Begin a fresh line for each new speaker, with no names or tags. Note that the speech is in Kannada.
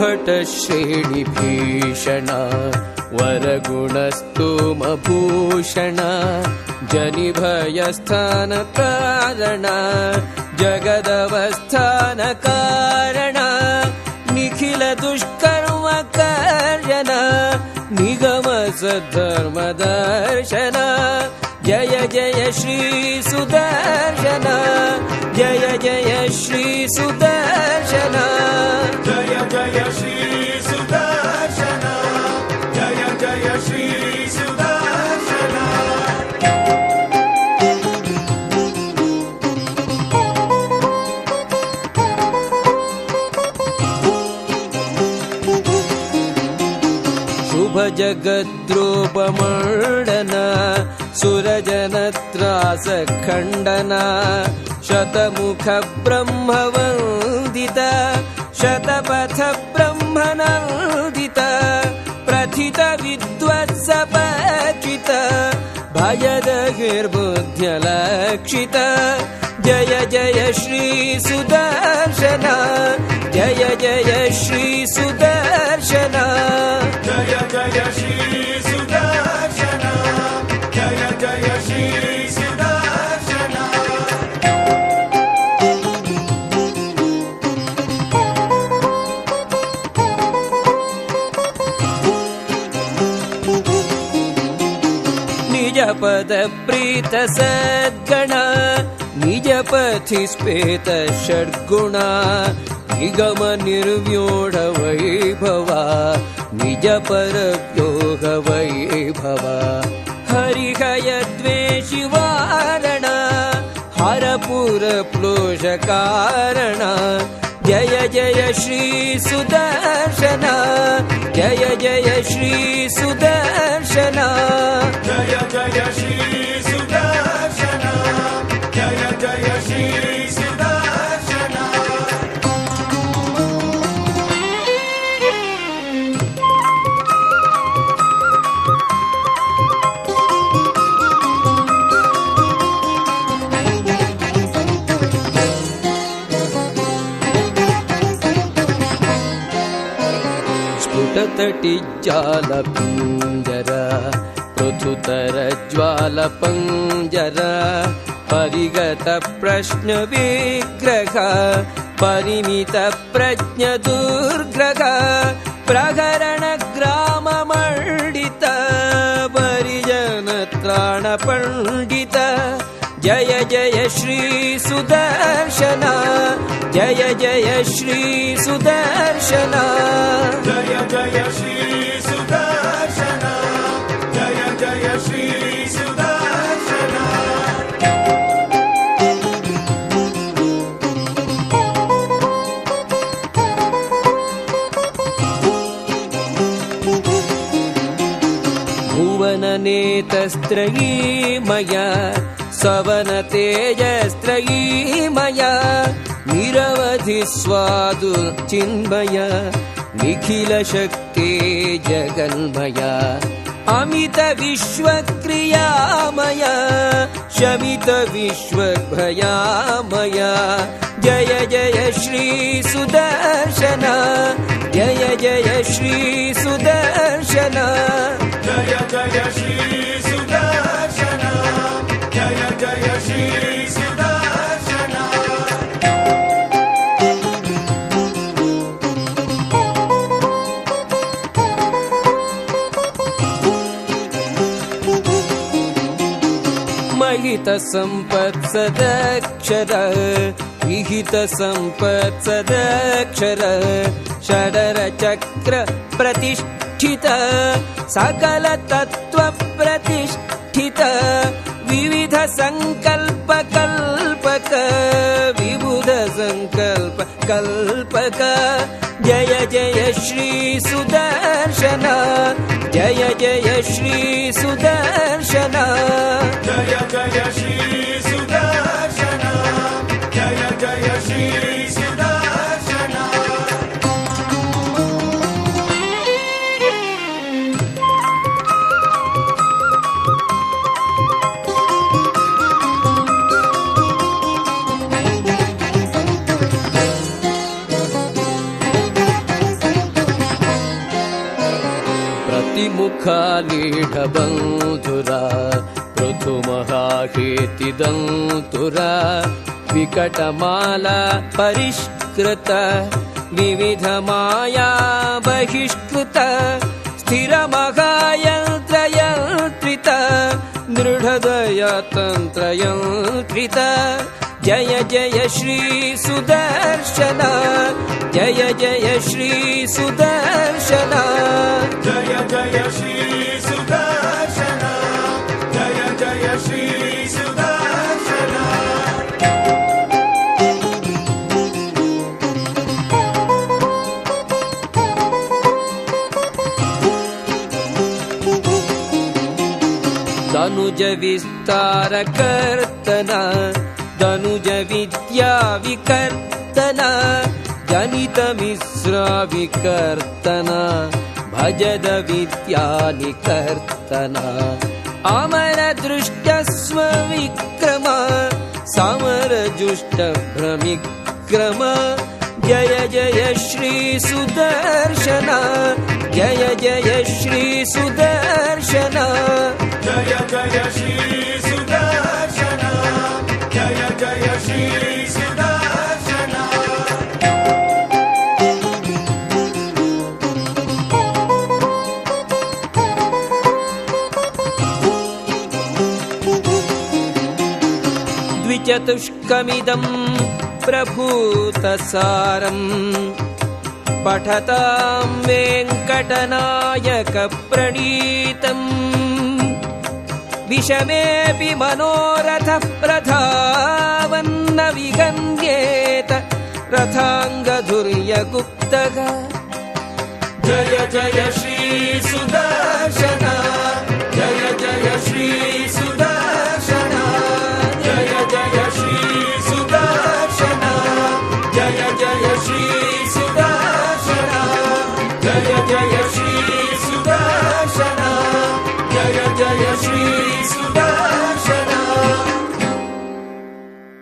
ಭಟ ಶ್ರೇಣಿ ಭೀಷಣ ವರಗುಣಸ್ತೋಮಭೂಷಣ ಜನಿಭಯಸ್ಥಾನ ಕಾರಣ ಜಗದವಸ್ಥಾನ ಕಾರಣ ನಿಖಿಲ ದುಷ್ಕರ್ಮ ಕಾರ್ಯನ ನಿಗಮ ಸದ್ಧರ್ಮ ದರ್ಶನ ಜಯ ಜಯ ಶ್ರೀ ಸುದರ್ಶನ ಜಯ ಜಯ ಶ್ರೀ ಸುದರ್ಶನ
ಜಯ ಜಯ ಶ್ರೀ ಸುದರ್ಶನ ಜಯ ಜಯ ಶ್ರೀ ಸುದರ್ಶನ.
ಶುಭ ಜಗದ್ರೂಪಮರ್ಡನ ಸುರಜನತ್ರಾಸ ಖಂಡನ ಶತಮುಖ ಬ್ರಹ್ಮವಂದಿತ ಶತಪಥ ಬ್ರಹ್ಮನಂದಿತ ಪ್ರಥಿತ ವಿದ್ವತ್ಸಪಚಿತ ಭಯದ ಗಿರ್ಬುದ್ಧ್ಯಲಕ್ಷಿತ ಜಯ ಜಯ ಶ್ರೀ ಸುದರ್ಶನ ಜಯ ಜಯ ಶ್ರೀ ಸುದರ್ಶನ
ಜಯ ಜಯ ಶ್ರೀ ಸುದರ್ಶನ ಜಯ ಜಯ ಶ್ರೀ ಸುದರ್ಶನ.
ನಿಜ ಪದ ಪ್ರೀತ ಸದ್ಗಣ ನಿಜ ಪಥಿ ಸ್ಪೇತ ಷಡ್ಗುಣ ನಿಗಮ ನಿರ್ವ್ಯೂಢ ವೈಭವ ನಿಜ ಪರವ್ಯೋಗ ವೈಭವ ಹರಿಹಯ ದ್ವೇಷಿ ವಾರಣ ಹರಪುರ ಪ್ಲೋಷ ಕಾರಣ ಜಯ ಜಯ ಶ್ರೀ ಸುದರ್ಶನ ಜಯ ಜಯ ಶ್ರೀ ಸುದರ್ಶನ
ಜಯ ಜಯ ಶ್ರೀ ಸುದರ್ಶನ ಜಯ ಜಯ ಶ್ರೀ ಸುದರ್ಶನ.
ಸ್ಫುಟತಟಿ ಜಾಲ ಪಿಂಜರ ಪೃಥುತರ ಜ್ವಾಲ ಪಂಜರ ಪರಿಗತ ಪ್ರಶ್ನ ವಿಗ್ರಹ ಪರಿಮಿತ ಪ್ರಜ್ಞ ದುರ್ಗ್ರಹ ಪ್ರಕರಣ ಗ್ರಾಮ ಮಂಡಿತ ಪರಿಜನ ತ್ರಾಣ ಪಂಡಿತ ಜಯ ಜಯ ಶ್ರೀ ಸುದರ್ಶನ ಜಯ ಜಯ ಶ್ರೀ ಸುದರ್ಶನ
ಜಯ ಜಯ ಶ್ರೀ ಸುದರ್ಶನ ಜಯ ಜಯ ಶ್ರೀ ಸುದರ್ಶನ.
ಭುವನ ನೇತಸ್ತ್ರಯೀಮಯ ಸವನ ತೇಜಸ್ತ್ರಯೀಮಯ ನಿರವಧಿ ಸ್ವಾದು ಚಿನ್ಮಯ ನಿಖಿಲ ಶಕ್ತಿ ಜಗನ್ಮಯ ಅಮಿತ ವಿಶ್ವಕ್ರಿಯಾಮಯ ಶಮಿತ ವಿಶ್ವಭಯಾಮಯ ಜಯ ಜಯ ಶ್ರೀ ಸುದರ್ಶನ ಜಯ ಜಯ ಶ್ರೀ ಸುದರ್ಶನ
ಜಯ ಜಯ ಶ್ರೀ ಸುದರ್ಶನ ಜಯ ಜಯ ಶ್ರೀ ಸುದರ್ಶನ.
ಮಹಿತ ಸಂಪತ್ ಸದಕ್ಷರ ವಿಹಿತ ಸಂಪತ್ ಸದಕ್ಷರ ಷಡರ ಚಕ್ರ ಪ್ರತಿಷ್ಠಿತ ಸಕಲ ತತ್ವ ಪ್ರತಿಷ್ಠಿತ ವಿವಿಧ ಸಂಕಲ್ಪ ಕಲ್ಪಕ ವಿಬುಧ ಸಂಕಲ್ಪ ಕಲ್ಪಕ ಜಯ ಜಯ ಶ್ರೀ ಸುದರ್ಶನ ಜಯ ಜಯ ಶ್ರೀ ಸುದರ್ಶನ
ಜಯ ಜಯ ಶ್ರೀ ಸುದರ್ಶನ ಜಯ ಜಯ ಶ್ರೀ ಸುದರ್ಶನ.
ಮುಖಾಲೀಢಬಂಧುರ ಪೃಥುಮಹಾಹೇತಿದಂತುರ ವಿಕಟಮಾಲಾ ಪರಿಷ್ಕೃತ ವಿವಿಧ ಮಾಯಾ ಬಹಿಷ್ಕೃತ ಸ್ಥಿರಮಹಾಯಂತ್ರಯಂತ್ರಿತ ದೃಢದಯತಂತ್ರಯಂತ್ರಿತ ಜಯ ಜಯ ಶ್ರೀ ಸುದರ್ಶನ ಜಯ ಜಯ ಶ್ರೀ ಸುದರ್ಶನ
ಜಯ ಜಯ ಶ್ರೀ ಸುದರ್ಶನ ಜಯ ಜಯ ಶ್ರೀ ಸುದರ್ಶನ
ಧನುಜ ವಿಸ್ತಾರ ಕರ್ತನ ಧನುಜ ವಿದ್ಯಾ ವಿಕರ್ತನ ಜನಿತ ಮಿಶ್ರ ವಿಕರ್ತನ ಭಜದ ವಿದ್ಯಾ ನಿಕರ್ತನ ಅಮರ ದೃಷ್ಟ ಸ್ವ ವಿಕ್ರಮ ಸಮರ ಜುಷ್ಟ ಭ್ರಮಿಕ್ರಮ ಜಯ ಜಯ ಶ್ರೀ ಸುದರ್ಶನ ಜಯ ಜಯ ಶ್ರೀ ಸುದರ್ಶನ
ಜಯ ಜಯ ಶ್ರೀ ಸುದರ್ಶನ ಜಯ ಜಯ ಶ್ರೀ ಸುದರ್ಶನ
ದ್ವಿಚತುಷ್ಕಮಿದಂ ಪ್ರಭೂತಸಾರಂ ಪಠತಾಂ ವೆಂಕಟನಾಯಕ ಪ್ರಣೀತಂ ವಿಷಮೇಪಿ ಮನೋರಥ ಪ್ರಧಾವನ್ನ ವಿಗನ್ಯೇತ ರಥಾಂಗಧುರ್ಯ ಗುಪ್ತಗ
ಜಯ ಜಯ ಶ್ರೀ ಸುದರ್ಶನ ಜಯ ಜಯ ಶ್ರೀ ಸುದರ್ಶನ